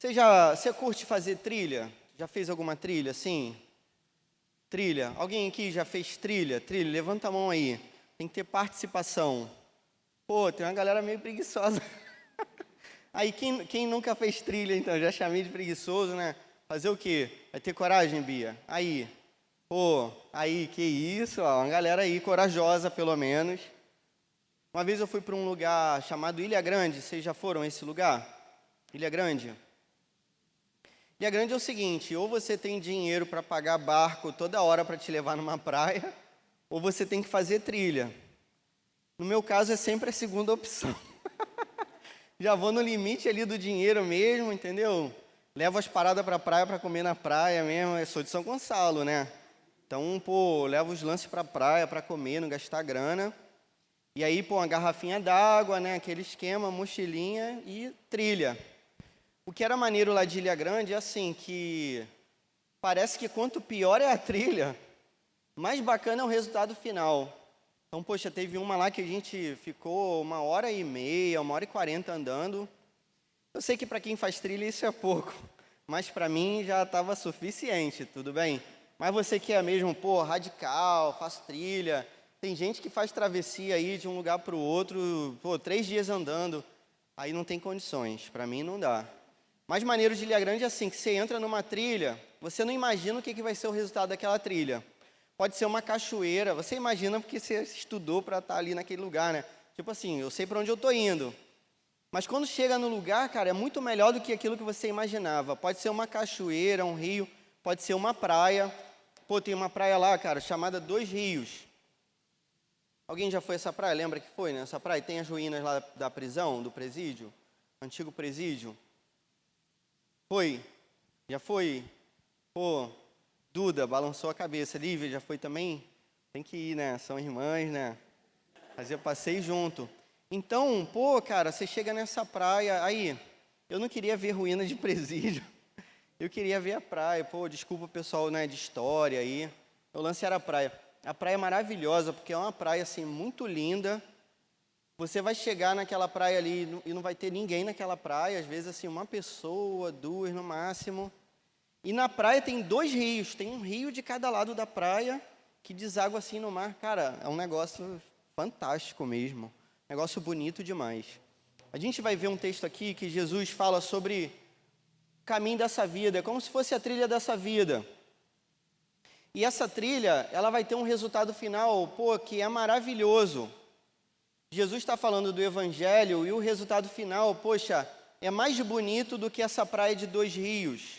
Você curte fazer trilha? Já fez alguma trilha, sim? Trilha. Alguém aqui já fez trilha? Trilha, levanta a mão aí. Tem que ter participação. Pô, tem uma galera meio preguiçosa. Aí, quem nunca fez trilha, então? Já chamei de preguiçoso, né? Fazer o quê? Vai ter coragem, Bia? Aí. Pô, aí, que isso, ó, uma galera aí corajosa, pelo menos. Uma vez eu fui para um lugar chamado Ilha Grande. Vocês já foram a esse lugar? Ilha Grande? Ilha Grande é o seguinte, ou você tem dinheiro para pagar barco toda hora para te levar numa praia, ou você tem que fazer trilha. No meu caso, é sempre a segunda opção. Já vou no limite ali do dinheiro mesmo, entendeu? Levo as paradas para a praia para comer na praia mesmo. Eu sou de São Gonçalo, né? Então, pô, levo os lances para a praia para comer, não gastar grana. E aí, pô, uma garrafinha d'água, né? Aquele esquema, mochilinha e trilha. O que era maneiro lá de Ilha Grande é assim, que parece que quanto pior é a trilha, mais bacana é o resultado final. Então, poxa, teve uma lá que a gente ficou 1h30, 1h40 andando. Eu sei que para quem faz trilha isso é pouco, mas para mim já estava suficiente, tudo bem? Mas você que é mesmo, pô, radical, faz trilha, tem gente que faz travessia aí de um lugar para o outro, pô, 3 dias andando, aí não tem condições, para mim não dá. Mais maneiro de Ilha Grande é assim, que você entra numa trilha, você não imagina o que vai ser o resultado daquela trilha. Pode ser uma cachoeira, você imagina porque você estudou para estar ali naquele lugar, né? Tipo assim, eu sei para onde eu estou indo. Mas quando chega no lugar, cara, é muito melhor do que aquilo que você imaginava. Pode ser uma cachoeira, um rio, pode ser uma praia. Pô, tem uma praia lá, cara, chamada Dois Rios. Alguém já foi a essa praia? Lembra que foi, né? Essa praia tem as ruínas lá da prisão, do presídio, antigo presídio. Foi? Já foi? Pô, Duda, balançou a cabeça. Lívia, já foi também? Tem que ir, né? São irmãs, né? Fazia passeio junto. Então, pô, cara, você chega nessa praia, aí, eu não queria ver ruína de presídio, eu queria ver a praia. Pô, desculpa o pessoal, né, de história aí. O lance era a praia. A praia é maravilhosa, porque é uma praia, assim, muito linda. Você vai chegar naquela praia ali e não vai ter ninguém naquela praia, às vezes, assim, uma pessoa, duas no máximo. E na praia tem 2 rios, tem um rio de cada lado da praia que deságua assim no mar. Cara, é um negócio fantástico mesmo, negócio bonito demais. A gente vai ver um texto aqui que Jesus fala sobre o caminho dessa vida, é como se fosse a trilha dessa vida. E essa trilha, ela vai ter um resultado final, pô, que é maravilhoso. Jesus está falando do Evangelho e o resultado final, poxa, é mais bonito do que essa praia de 2 rios.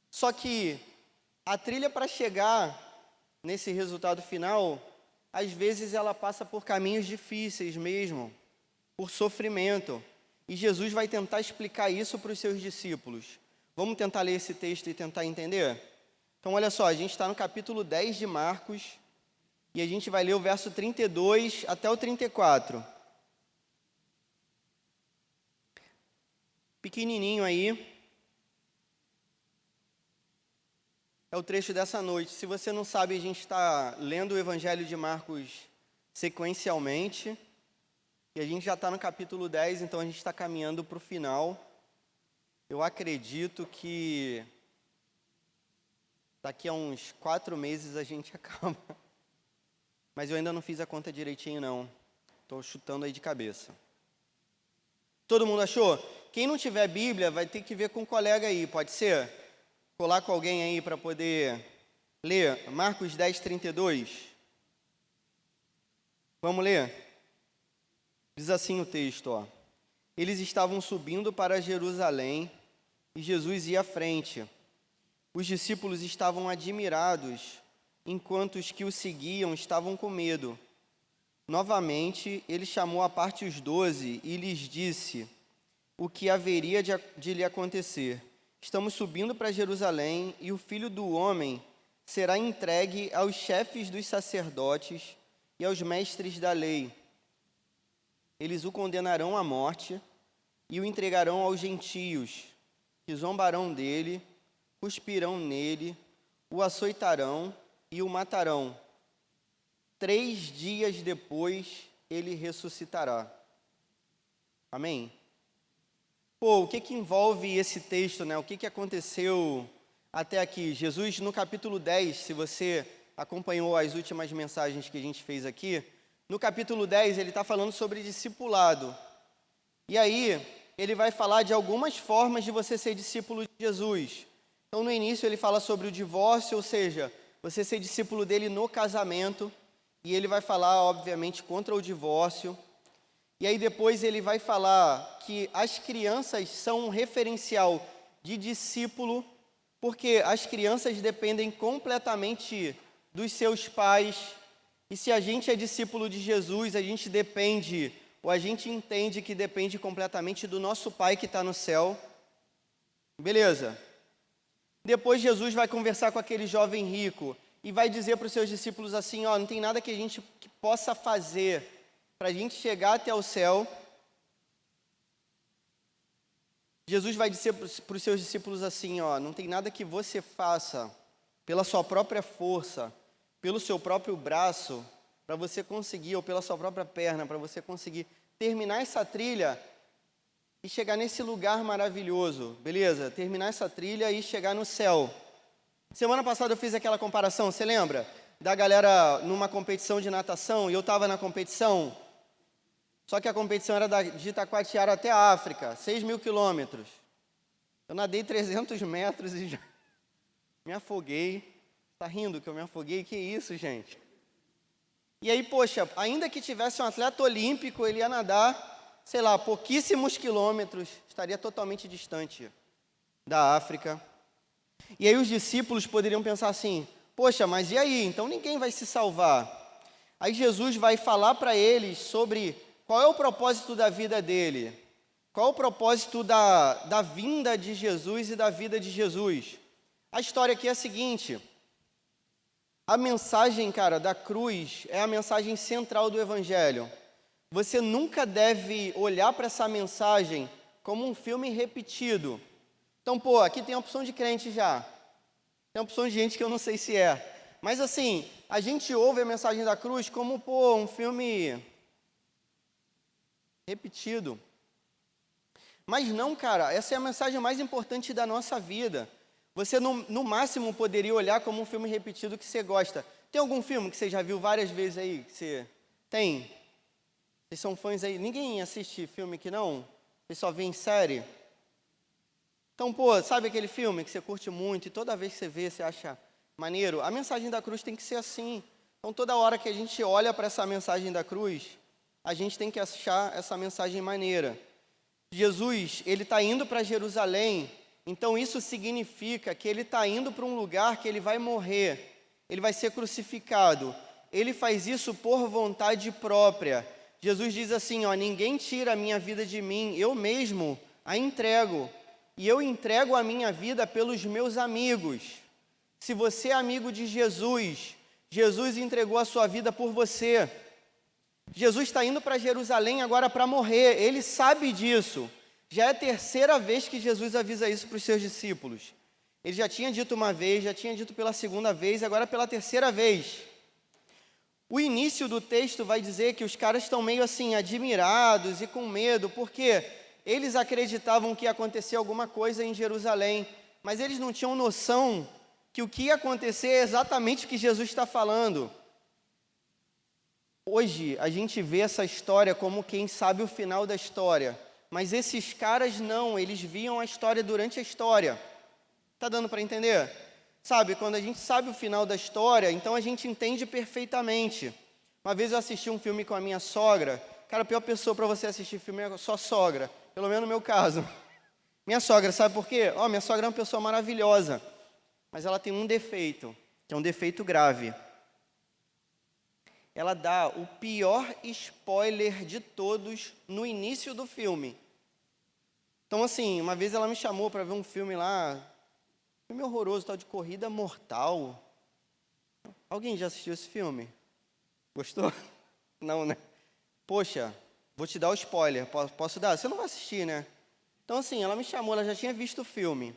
Só que a trilha para chegar nesse resultado final, às vezes ela passa por caminhos difíceis mesmo, por sofrimento. E Jesus vai tentar explicar isso para os seus discípulos. Vamos tentar ler esse texto e tentar entender? Então, olha só, a gente está no capítulo 10 de Marcos, e a gente vai ler o verso 32 até o 34. Pequenininho aí. É o trecho dessa noite. Se você não sabe, a gente está lendo o Evangelho de Marcos sequencialmente. E a gente já está no capítulo 10, então a gente está caminhando para o final. Eu acredito que daqui a uns 4 meses a gente acaba. Mas eu ainda não fiz a conta direitinho, não. Estou chutando aí de cabeça. Todo mundo achou? Quem não tiver Bíblia vai ter que ver com um colega aí, pode ser? Colar com alguém aí para poder ler Marcos 10, 32. Vamos ler? Diz assim o texto, ó. Eles estavam subindo para Jerusalém e Jesus ia à frente. Os discípulos estavam admirados, enquanto os que o seguiam estavam com medo. Novamente, ele chamou à parte os 12 e lhes disse o que haveria de lhe acontecer. Estamos subindo para Jerusalém e o Filho do Homem será entregue aos chefes dos sacerdotes e aos mestres da lei. Eles o condenarão à morte e o entregarão aos gentios, que zombarão dele, cuspirão nele, o açoitarão e o matarão. 3 dias depois ele ressuscitará. Amém? Pô, o que que envolve esse texto, né? O que que aconteceu até aqui? Jesus, no capítulo 10, se você acompanhou as últimas mensagens que a gente fez aqui, no capítulo 10 ele está falando sobre discipulado. E aí, ele vai falar de algumas formas de você ser discípulo de Jesus. Então, no início, ele fala sobre o divórcio, ou seja, você ser discípulo dele no casamento. E ele vai falar, obviamente, contra o divórcio. E aí, depois, ele vai falar que as crianças são um referencial de discípulo, porque as crianças dependem completamente dos seus pais. E se a gente é discípulo de Jesus, a gente depende, ou a gente entende que depende completamente do nosso Pai que está no céu. Beleza. Depois Jesus vai conversar com aquele jovem rico e vai dizer para os seus discípulos assim, ó, não tem nada que a gente possa fazer para a gente chegar até o céu. Jesus vai dizer para os seus discípulos assim, ó, não tem nada que você faça pela sua própria força, pelo seu próprio braço, para você conseguir, ou pela sua própria perna, para você conseguir terminar essa trilha e chegar nesse lugar maravilhoso, beleza? Terminar essa trilha e chegar no céu. Semana passada eu fiz aquela comparação, você lembra? Da galera numa competição de natação, e eu estava na competição, só que a competição era de Itacoatiara até a África, 6.000 quilômetros. Eu nadei 300 metros e já me afoguei. Tá rindo que eu me afoguei? Que isso, gente? E aí, poxa, ainda que tivesse um atleta olímpico, ele ia nadar, sei lá, pouquíssimos quilômetros, estaria totalmente distante da África. E aí os discípulos poderiam pensar assim, poxa, mas e aí? Então ninguém vai se salvar. Aí Jesus vai falar para eles sobre qual é o propósito da vida dele, qual é o propósito da vinda de Jesus e da vida de Jesus. A história aqui é a seguinte: a mensagem, cara, da cruz é a mensagem central do Evangelho. Você nunca deve olhar para essa mensagem como um filme repetido. Então, pô, aqui tem a opção de crente já. Tem a opção de gente que eu não sei se é. Mas assim, a gente ouve a mensagem da cruz como, pô, um filme repetido. Mas não, cara, essa é a mensagem mais importante da nossa vida. Você, no máximo, poderia olhar como um filme repetido que você gosta. Tem algum filme que você já viu várias vezes aí? Que você tem? Vocês são fãs aí? Ninguém assiste filme que não? Você só vê em série? Então, pô, sabe aquele filme que você curte muito e toda vez que você vê, você acha maneiro? A mensagem da cruz tem que ser assim. Então, toda hora que a gente olha para essa mensagem da cruz, a gente tem que achar essa mensagem maneira. Jesus, ele está indo para Jerusalém. Então, isso significa que ele está indo para um lugar que ele vai morrer, ele vai ser crucificado. Ele faz isso por vontade própria. Jesus diz assim, ó, ninguém tira a minha vida de mim, eu mesmo a entrego. E eu entrego a minha vida pelos meus amigos. Se você é amigo de Jesus, Jesus entregou a sua vida por você. Jesus está indo para Jerusalém agora para morrer, ele sabe disso. Já é a terceira vez que Jesus avisa isso para os seus discípulos. Ele já tinha dito uma vez, já tinha dito pela segunda vez, agora pela terceira vez. O início do texto vai dizer que os caras estão meio assim, admirados e com medo, porque eles acreditavam que ia acontecer alguma coisa em Jerusalém, mas eles não tinham noção que o que ia acontecer é exatamente o que Jesus está falando. Hoje, a gente vê essa história como quem sabe o final da história. Mas esses caras não, eles viam a história durante a história. Tá dando para entender? Sabe, quando a gente sabe o final da história, então a gente entende perfeitamente. Uma vez eu assisti um filme com a minha sogra. Cara, a pior pessoa para você assistir filme é a sua sogra. Pelo menos no meu caso. Minha sogra, sabe por quê? Minha sogra é uma pessoa maravilhosa. Mas ela tem um defeito, que é um defeito grave. Ela dá o pior spoiler de todos no início do filme. Então, assim, uma vez ela me chamou para ver um filme lá, filme horroroso, tal de Corrida Mortal. Alguém já assistiu esse filme? Gostou? Não, né? Poxa, vou te dar o spoiler, posso dar? Você não vai assistir, né? Então, assim, ela me chamou, ela já tinha visto o filme.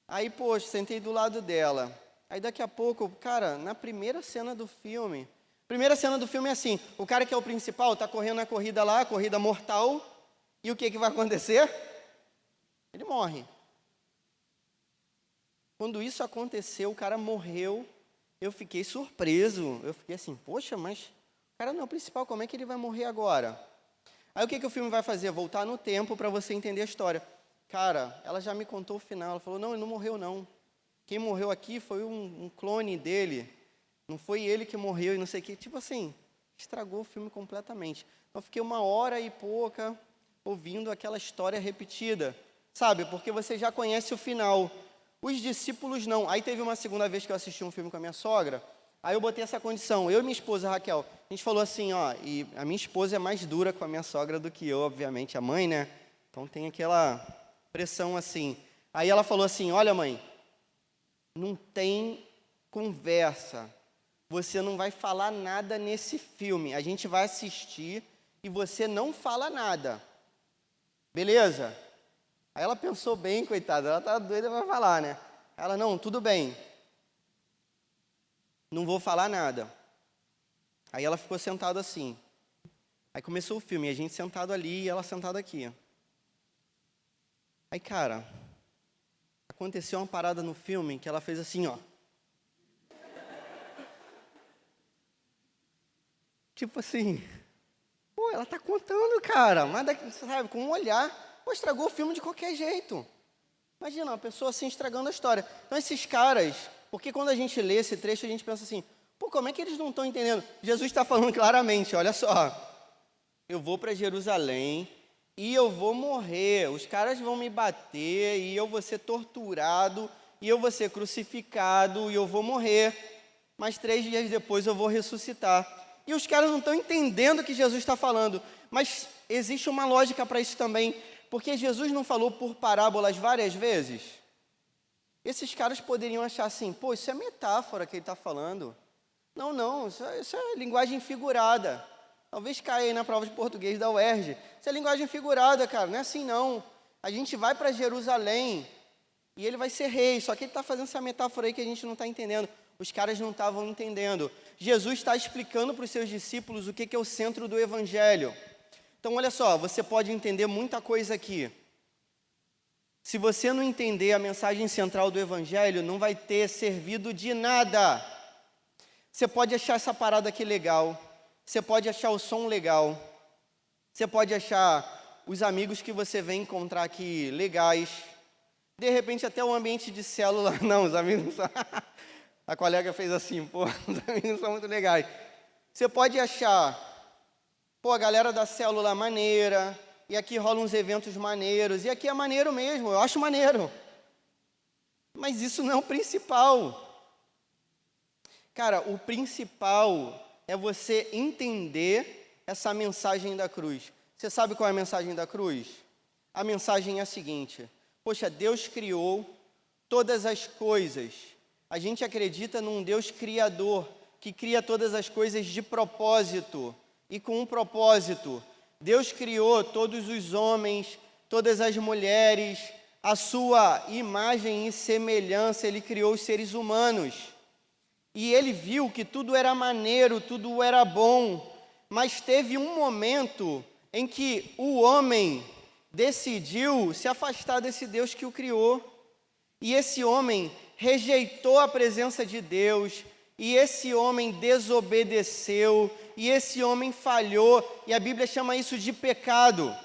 Aí, poxa, sentei do lado dela. Aí, daqui a pouco, cara, na primeira cena do filme... Primeira cena do filme é assim, o cara que é o principal está correndo a corrida lá, a corrida mortal, e o que vai acontecer? morre. Quando isso aconteceu, o cara morreu, eu fiquei surpreso. Eu fiquei assim, poxa, mas o cara não é o principal, como é que ele vai morrer agora? Aí o que o filme vai fazer? Voltar no tempo para você entender a história. Cara, ela já me contou o final, ela falou, não, ele não morreu não. Quem morreu aqui foi um clone dele, não foi ele que morreu e não sei o quê. Tipo assim, estragou o filme completamente. Então, eu fiquei 1 hora e pouca ouvindo aquela história repetida, sabe? Porque você já conhece o final. Os discípulos não. Aí teve uma segunda vez que eu assisti um filme com a minha sogra, aí eu botei essa condição. Eu e minha esposa, Raquel, a gente falou assim, ó, e a minha esposa é mais dura com a minha sogra do que eu, obviamente, a mãe, né? Então tem aquela pressão assim. Aí ela falou assim, olha mãe, não tem conversa. Você não vai falar nada nesse filme. A gente vai assistir e você não fala nada. Beleza? Aí ela pensou bem, coitada. Ela tá doida para falar, né? Ela, não, tudo bem. Não vou falar nada. Aí ela ficou sentada assim. Aí começou o filme, a gente sentado ali e ela sentada aqui. Aí, cara, aconteceu uma parada no filme que ela fez assim, ó. Tipo assim, pô, ela tá contando, cara, mas sabe, com um olhar, pô, estragou o filme de qualquer jeito. Imagina, uma pessoa assim estragando a história. Então esses caras, porque quando a gente lê esse trecho, a gente pensa assim, pô, como é que eles não estão entendendo? Jesus está falando claramente, olha só, eu vou para Jerusalém e eu vou morrer, os caras vão me bater e eu vou ser torturado e eu vou ser crucificado e eu vou morrer, mas 3 dias depois eu vou ressuscitar. E os caras não estão entendendo o que Jesus está falando, mas existe uma lógica para isso também, porque Jesus não falou por parábolas várias vezes. Esses caras poderiam achar assim, pô, isso é metáfora que ele está falando. Não, isso é linguagem figurada. Talvez caia aí na prova de português da UERJ. Isso é linguagem figurada, cara, não é assim não. A gente vai para Jerusalém e ele vai ser rei, só que ele está fazendo essa metáfora aí que a gente não está entendendo. Os caras não estavam entendendo. Jesus está explicando para os seus discípulos o que é o centro do Evangelho. Então, olha só, você pode entender muita coisa aqui. Se você não entender a mensagem central do Evangelho, não vai ter servido de nada. Você pode achar essa parada aqui legal, você pode achar o som legal, você pode achar os amigos que você vem encontrar aqui legais, de repente até o ambiente de célula, não, os amigos não são... A colega fez assim, pô, os amigos não são muito legais. Você pode achar, pô, a galera da célula maneira, e aqui rolam uns eventos maneiros, e aqui é maneiro mesmo, eu acho maneiro. Mas isso não é o principal. Cara, o principal é você entender essa mensagem da cruz. Você sabe qual é a mensagem da cruz? A mensagem é a seguinte, poxa, Deus criou todas as coisas. A gente acredita num Deus criador, que cria todas as coisas de propósito, e com um propósito. Deus criou todos os homens, todas as mulheres, a sua imagem e semelhança, Ele criou os seres humanos. E Ele viu que tudo era maneiro, tudo era bom, mas teve um momento em que o homem decidiu se afastar desse Deus que o criou. E esse homem rejeitou a presença de Deus, e esse homem desobedeceu, e esse homem falhou, e a Bíblia chama isso de pecado.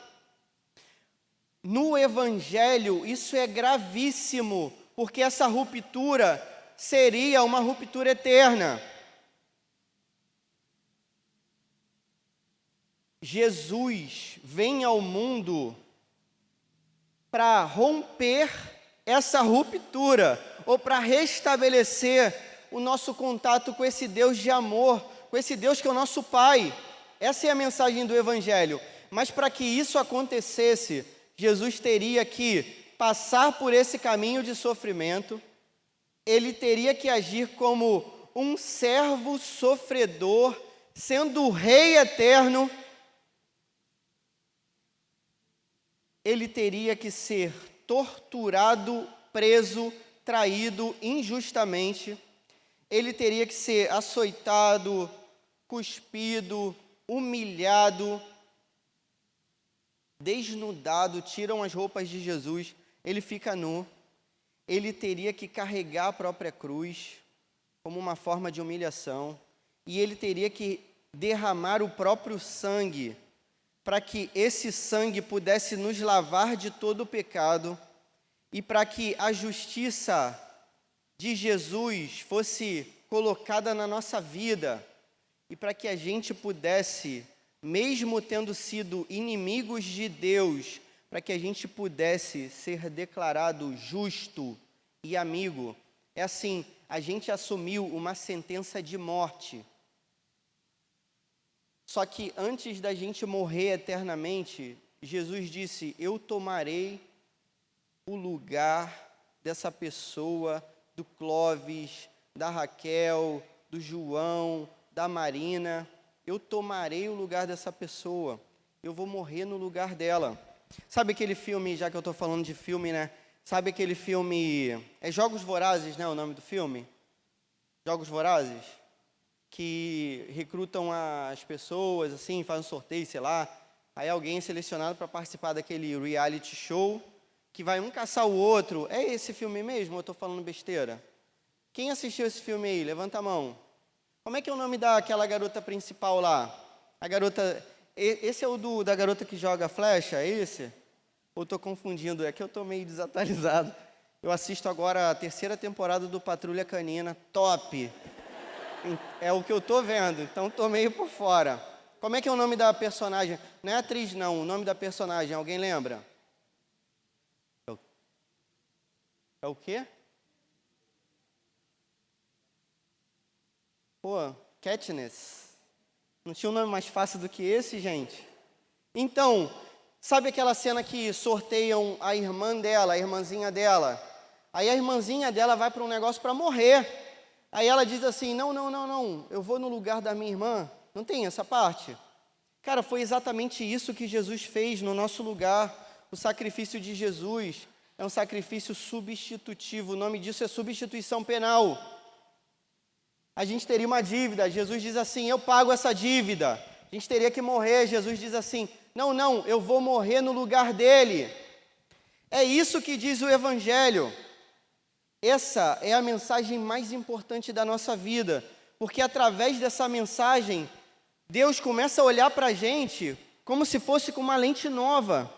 No Evangelho, isso é gravíssimo, porque essa ruptura seria uma ruptura eterna. Jesus vem ao mundo para romper essa ruptura, ou para restabelecer o nosso contato com esse Deus de amor, com esse Deus que é o nosso Pai. Essa é a mensagem do Evangelho. Mas para que isso acontecesse, Jesus teria que passar por esse caminho de sofrimento, Ele teria que agir como um servo sofredor, sendo o Rei eterno. Ele teria que ser torturado, preso, traído injustamente. Ele teria que ser açoitado, cuspido, humilhado, desnudado, tiram as roupas de Jesus. ele fica nu, ele teria que carregar a própria cruz como uma forma de humilhação, e ele teria que derramar o próprio sangue, para que esse sangue pudesse nos lavar de todo o pecado, e para que a justiça de Jesus fosse colocada na nossa vida, e para que a gente pudesse, mesmo tendo sido inimigos de Deus, para que a gente pudesse ser declarado justo e amigo. É assim, a gente assumiu uma sentença de morte. Só que antes da gente morrer eternamente, Jesus disse: eu tomarei o lugar dessa pessoa, do Clóvis, da Raquel, do João, da Marina. Eu tomarei o lugar dessa pessoa. Eu vou morrer no lugar dela. Sabe aquele filme, já que eu estou falando de filme, né? Sabe aquele filme... É Jogos Vorazes, né? O nome do filme? Jogos Vorazes? Que recrutam as pessoas, assim, fazem um sorteio, sei lá. Aí alguém é selecionado para participar daquele reality show, que vai um caçar o outro. É esse filme mesmo ou eu estou falando besteira? Quem assistiu esse filme aí? Levanta a mão. Como é que é o nome daquela garota principal lá? A garota... Esse é o da garota que joga flecha, é esse? Ou estou confundindo? É que eu estou meio desatualizado. Eu assisto agora a 3ª temporada do Patrulha Canina. Top! É o que eu estou vendo, então estou meio por fora. Como é que é o nome da personagem? Não é atriz, não. O nome da personagem, alguém lembra? É o quê? Pô, Katniss. Não tinha um nome mais fácil do que esse, gente? Então, sabe aquela cena que sorteiam a irmã dela, a irmãzinha dela? Aí a irmãzinha dela vai para um negócio para morrer. Aí ela diz assim, não, eu vou no lugar da minha irmã. Não tem essa parte? Cara, foi exatamente isso que Jesus fez no nosso lugar. O sacrifício de Jesus é um sacrifício substitutivo. O nome disso é substituição penal. A gente teria uma dívida, Jesus diz assim, eu pago essa dívida. A gente teria que morrer, Jesus diz assim, não, eu vou morrer no lugar dele. É isso que diz o Evangelho. Essa é a mensagem mais importante da nossa vida, porque através dessa mensagem, Deus começa a olhar para a gente como se fosse com uma lente nova.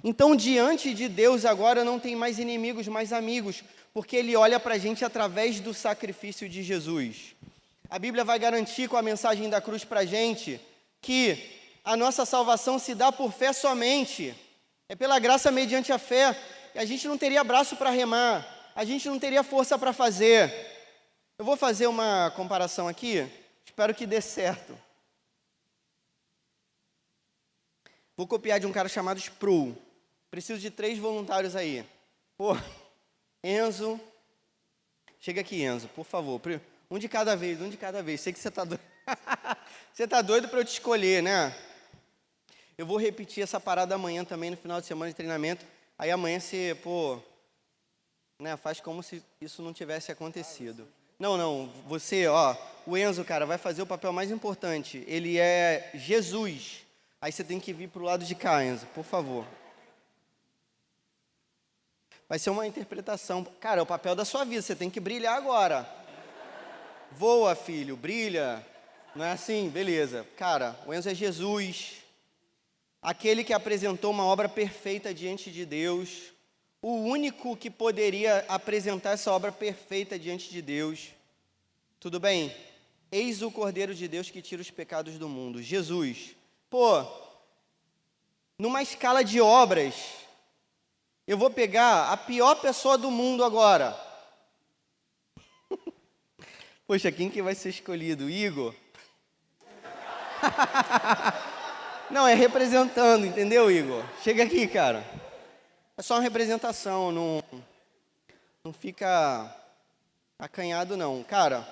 Então, diante de Deus agora não tem mais inimigos, mais amigos, porque Ele olha para a gente através do sacrifício de Jesus. A Bíblia vai garantir com a mensagem da cruz para a gente que a nossa salvação se dá por fé somente. É pela graça mediante a fé. E a gente não teria braço para remar, a gente não teria força para fazer. Eu vou fazer uma comparação aqui, espero que dê certo. Vou copiar de um cara chamado Sproul. Preciso de 3 voluntários aí. Pô, Enzo. Chega aqui, Enzo, por favor. Um de cada vez. Sei que você está doido. Você está doido para eu te escolher, né? Eu vou repetir essa parada amanhã também, no final de semana de treinamento. Aí amanhã você, né, faz como se isso não tivesse acontecido. Não, você, o Enzo, cara, vai fazer o papel mais importante. Ele é Jesus. Aí você tem que vir para o lado de cá, Enzo, por favor. Vai ser uma interpretação. Cara, é o papel da sua vida, você tem que brilhar agora. Voa, filho, brilha. Não é assim? Beleza. Cara, o Enzo é Jesus, aquele que apresentou uma obra perfeita diante de Deus, o único que poderia apresentar essa obra perfeita diante de Deus. Tudo bem? Eis o Cordeiro de Deus que tira os pecados do mundo, Jesus. Numa escala de obras, eu vou pegar a pior pessoa do mundo agora. Poxa, quem que vai ser escolhido? Igor? Não, é representando, entendeu, Igor? Chega aqui, cara. É só uma representação, não fica acanhado, não. Cara,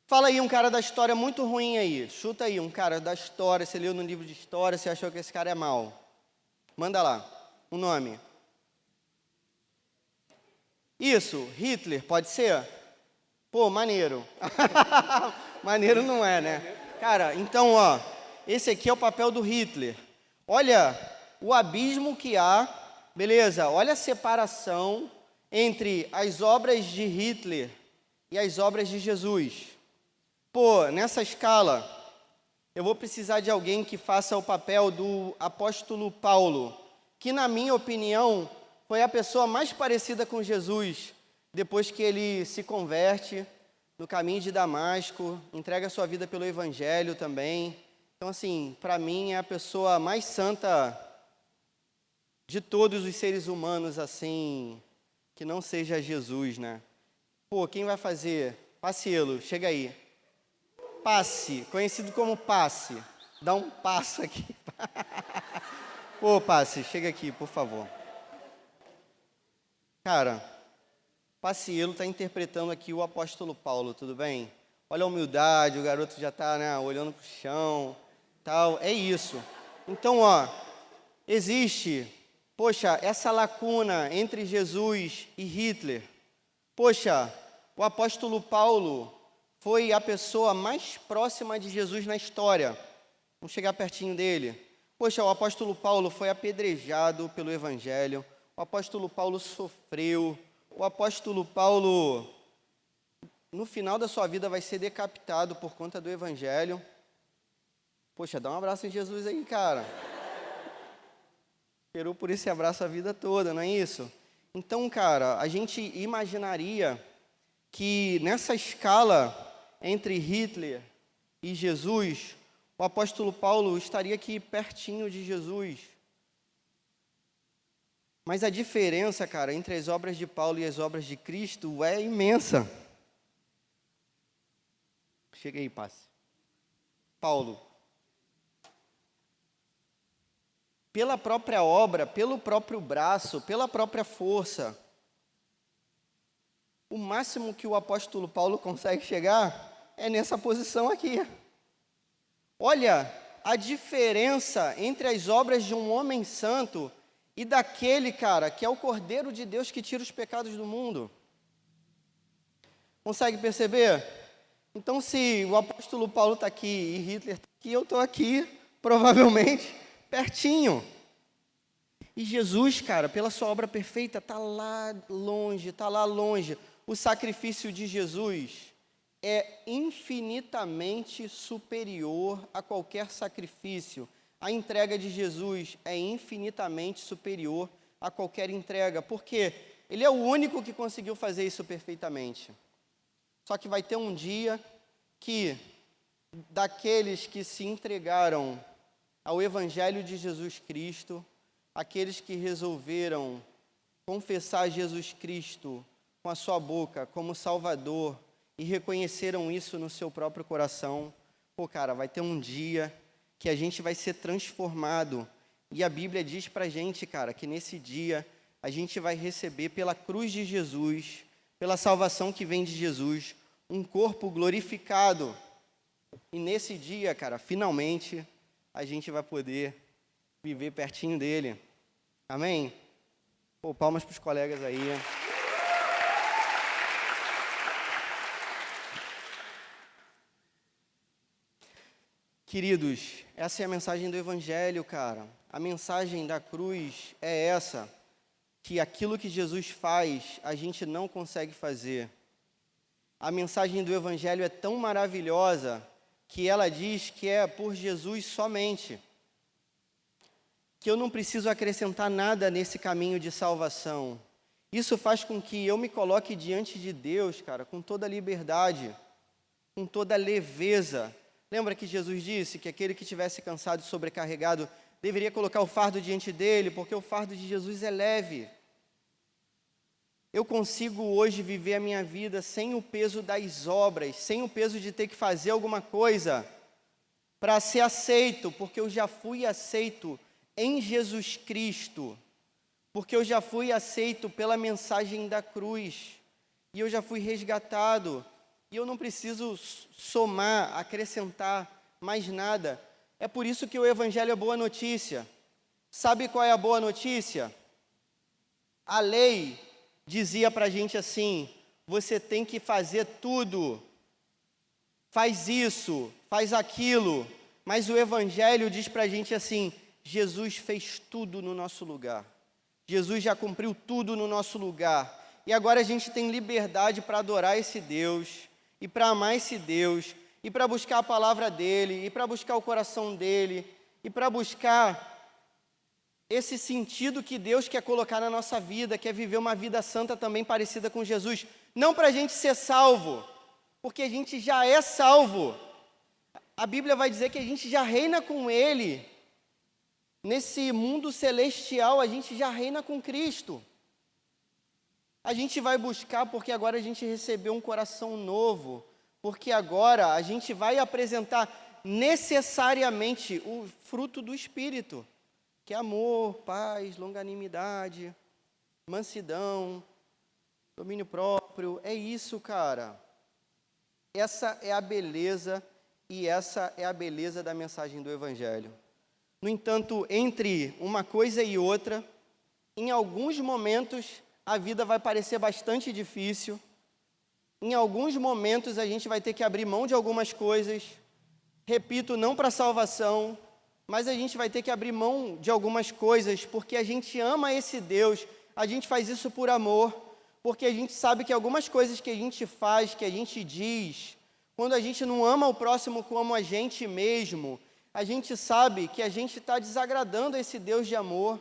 fala aí um cara da história muito ruim aí. Chuta aí um cara da história, você leu no livro de história, você achou que esse cara é mau. Manda lá, um nome. Isso, Hitler, pode ser? Maneiro. Maneiro não é, né? Cara, então, esse aqui é o papel do Hitler. Olha o abismo que há beleza, olha a separação entre as obras de Hitler e as obras de Jesus. Pô, nessa escala, eu vou precisar de alguém que faça o papel do apóstolo Paulo, que, na minha opinião, foi a pessoa mais parecida com Jesus, depois que ele se converte no caminho de Damasco, entrega sua vida pelo Evangelho também. Então, assim, para mim é a pessoa mais santa de todos os seres humanos, assim, que não seja Jesus, né? Pô, quem vai fazer? Pacielo, chega aí. Passe, conhecido como Passe. Dá um passo aqui. Pô, Passe, chega aqui, por favor. Cara, Pacielo está interpretando aqui o apóstolo Paulo, tudo bem? Olha a humildade, o garoto já está, né, olhando para o chão, tal, é isso. Então, ó, existe, poxa, essa lacuna entre Jesus e Hitler. Poxa, o apóstolo Paulo foi a pessoa mais próxima de Jesus na história. Vamos chegar pertinho dele. Poxa, o apóstolo Paulo foi apedrejado pelo Evangelho. O apóstolo Paulo sofreu. O apóstolo Paulo, no final da sua vida, vai ser decapitado por conta do Evangelho. Poxa, dá um abraço em Jesus aí, cara. Esperou por esse abraço a vida toda, não é isso? Então, cara, a gente imaginaria que nessa escala entre Hitler e Jesus, o apóstolo Paulo estaria aqui pertinho de Jesus. Mas a diferença, cara, entre as obras de Paulo e as obras de Cristo é imensa. Chega aí, passe. Paulo, pela própria obra, pelo próprio braço, pela própria força, o máximo que o apóstolo Paulo consegue chegar é nessa posição aqui. Olha a diferença entre as obras de um homem santo e daquele, cara, que é o Cordeiro de Deus que tira os pecados do mundo. Consegue perceber? Então, se o apóstolo Paulo está aqui e Hitler está aqui, eu estou aqui, provavelmente, pertinho. E Jesus, cara, pela sua obra perfeita, está lá longe, está lá longe. O sacrifício de Jesus é infinitamente superior a qualquer sacrifício. A entrega de Jesus é infinitamente superior a qualquer entrega, porque ele é o único que conseguiu fazer isso perfeitamente. Só que vai ter um dia que, daqueles que se entregaram ao Evangelho de Jesus Cristo, aqueles que resolveram confessar Jesus Cristo com a sua boca como Salvador e reconheceram isso no seu próprio coração, pô, cara, vai ter um dia que a gente vai ser transformado. E a Bíblia diz pra gente, cara, que nesse dia a gente vai receber pela cruz de Jesus, pela salvação que vem de Jesus, um corpo glorificado. E nesse dia, cara, finalmente, a gente vai poder viver pertinho dele. Amém? Pô, palmas para os colegas aí. Queridos, essa é a mensagem do Evangelho, cara. A mensagem da cruz é essa, que aquilo que Jesus faz, a gente não consegue fazer. A mensagem do Evangelho é tão maravilhosa que ela diz que é por Jesus somente. Que eu não preciso acrescentar nada nesse caminho de salvação. Isso faz com que eu me coloque diante de Deus, cara, com toda a liberdade, com toda a leveza. Lembra que Jesus disse que aquele que estivesse cansado e sobrecarregado deveria colocar o fardo diante dele, porque o fardo de Jesus é leve. Eu consigo hoje viver a minha vida sem o peso das obras, sem o peso de ter que fazer alguma coisa para ser aceito, porque eu já fui aceito em Jesus Cristo, porque eu já fui aceito pela mensagem da cruz, e eu já fui resgatado, e eu não preciso somar, acrescentar mais nada. É por isso que o Evangelho é boa notícia. Sabe qual é a boa notícia? A lei dizia para a gente assim: você tem que fazer tudo, faz isso, faz aquilo, mas o Evangelho diz para a gente assim: Jesus fez tudo no nosso lugar. Jesus já cumpriu tudo no nosso lugar. E agora a gente tem liberdade para adorar esse Deus, e para amar esse Deus, e para buscar a palavra dEle, e para buscar o coração dEle, e para buscar esse sentido que Deus quer colocar na nossa vida, que é viver uma vida santa também parecida com Jesus. Não para a gente ser salvo, porque a gente já é salvo. A Bíblia vai dizer que a gente já reina com Ele. Nesse mundo celestial, a gente já reina com Cristo. A gente vai buscar porque agora a gente recebeu um coração novo, porque agora a gente vai apresentar necessariamente o fruto do Espírito, que é amor, paz, longanimidade, mansidão, domínio próprio. É isso, cara. Essa é a beleza, e essa é a beleza da mensagem do Evangelho. No entanto, entre uma coisa e outra, em alguns momentos a vida vai parecer bastante difícil. Em alguns momentos a gente vai ter que abrir mão de algumas coisas. Repito, não para salvação, mas a gente vai ter que abrir mão de algumas coisas, porque a gente ama esse Deus, a gente faz isso por amor, porque a gente sabe que algumas coisas que a gente faz, que a gente diz, quando a gente não ama o próximo como a gente mesmo, a gente sabe que a gente está desagradando esse Deus de amor.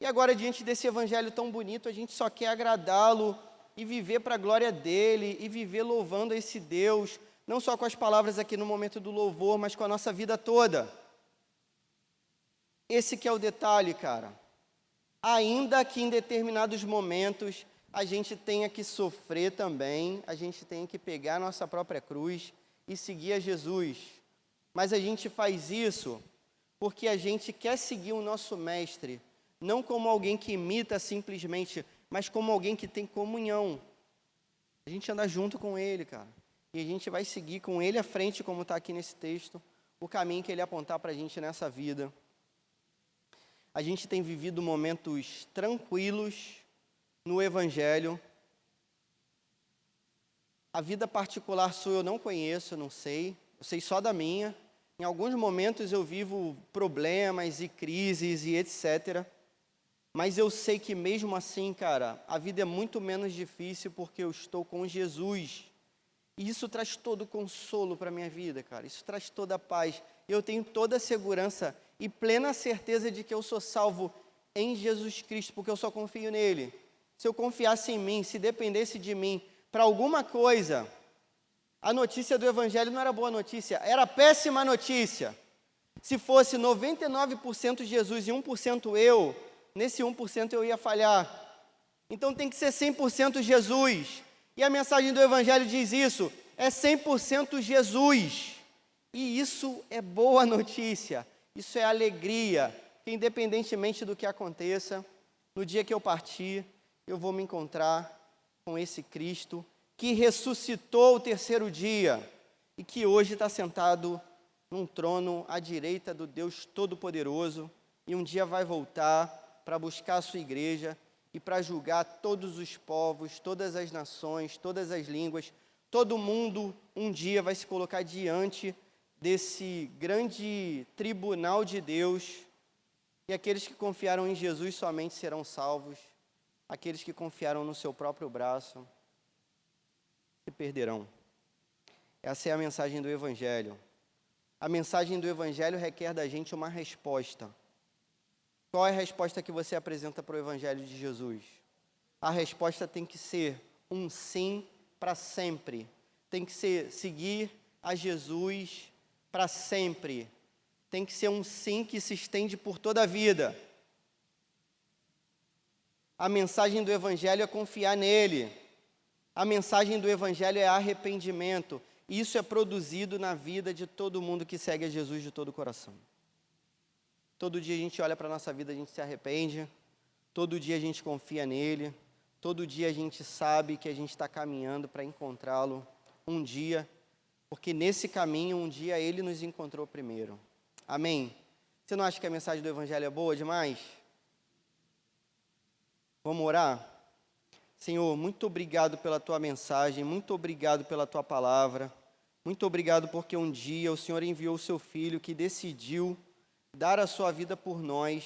E agora, diante desse evangelho tão bonito, a gente só quer agradá-lo e viver para a glória dele, e viver louvando esse Deus, não só com as palavras aqui no momento do louvor, mas com a nossa vida toda. Esse que é o detalhe, cara. Ainda que em determinados momentos a gente tenha que sofrer também, a gente tenha que pegar a nossa própria cruz e seguir a Jesus. Mas a gente faz isso porque a gente quer seguir o nosso mestre, não como alguém que imita simplesmente, mas como alguém que tem comunhão. A gente anda junto com ele, cara. E a gente vai seguir com ele à frente, como está aqui nesse texto, o caminho que ele apontar para a gente nessa vida. A gente tem vivido momentos tranquilos no Evangelho. A vida particular sua eu não conheço, não sei. Eu sei só da minha. Em alguns momentos eu vivo problemas e crises e etc. Mas eu sei que mesmo assim, cara, a vida é muito menos difícil porque eu estou com Jesus. E isso traz todo o consolo para a minha vida, cara. Isso traz toda a paz. Eu tenho toda a segurança e plena certeza de que eu sou salvo em Jesus Cristo, porque eu só confio nele. Se eu confiasse em mim, se dependesse de mim para alguma coisa, a notícia do Evangelho não era boa notícia, era péssima notícia. Se fosse 99% Jesus e 1% eu, nesse 1% eu ia falhar. Então tem que ser 100% Jesus. E a mensagem do Evangelho diz isso, é 100% Jesus. E isso é boa notícia, isso é alegria, que independentemente do que aconteça, no dia que eu partir, eu vou me encontrar com esse Cristo que ressuscitou o terceiro dia e que hoje está sentado num trono à direita do Deus Todo-Poderoso e um dia vai voltar para buscar a sua igreja e para julgar todos os povos, todas as nações, todas as línguas. Todo mundo um dia vai se colocar diante desse grande tribunal de Deus, e aqueles que confiaram em Jesus somente serão salvos, aqueles que confiaram no seu próprio braço se perderão. Essa é a mensagem do Evangelho. A mensagem do Evangelho requer da gente uma resposta. Qual é a resposta que você apresenta para o Evangelho de Jesus? A resposta tem que ser um sim para sempre. Tem que ser seguir a Jesus para sempre. Tem que ser um sim que se estende por toda a vida. A mensagem do Evangelho é confiar nele. A mensagem do Evangelho é arrependimento. Isso é produzido na vida de todo mundo que segue a Jesus de todo o coração. Todo dia a gente olha para a nossa vida, a gente se arrepende. Todo dia a gente confia nele. Todo dia a gente sabe que a gente está caminhando para encontrá-lo um dia. Porque nesse caminho, um dia ele nos encontrou primeiro. Amém? Você não acha que a mensagem do Evangelho é boa demais? Vamos orar? Senhor, muito obrigado pela tua mensagem, muito obrigado pela tua palavra, muito obrigado porque um dia o Senhor enviou o seu Filho que decidiu dar a sua vida por nós,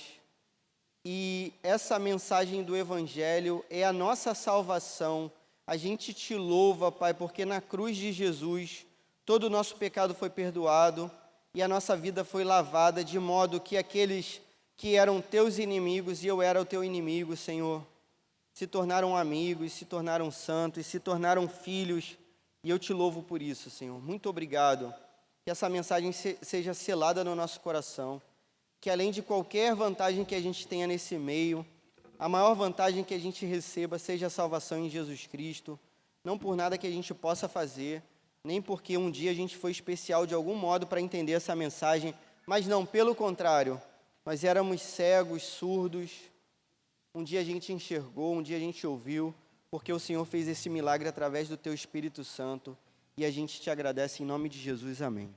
e essa mensagem do Evangelho é a nossa salvação. A gente te louva, Pai, porque na cruz de Jesus todo o nosso pecado foi perdoado e a nossa vida foi lavada, de modo que aqueles que eram teus inimigos e eu era o teu inimigo, Senhor, se tornaram amigos, se tornaram santos, se tornaram filhos, e eu te louvo por isso, Senhor. Muito obrigado. Que essa mensagem seja selada no nosso coração, que além de qualquer vantagem que a gente tenha nesse meio, a maior vantagem que a gente receba seja a salvação em Jesus Cristo, não por nada que a gente possa fazer, nem porque um dia a gente foi especial de algum modo para entender essa mensagem, mas não, pelo contrário, nós éramos cegos, surdos, um dia a gente enxergou, um dia a gente ouviu, porque o Senhor fez esse milagre através do Teu Espírito Santo, e a gente te agradece em nome de Jesus, amém.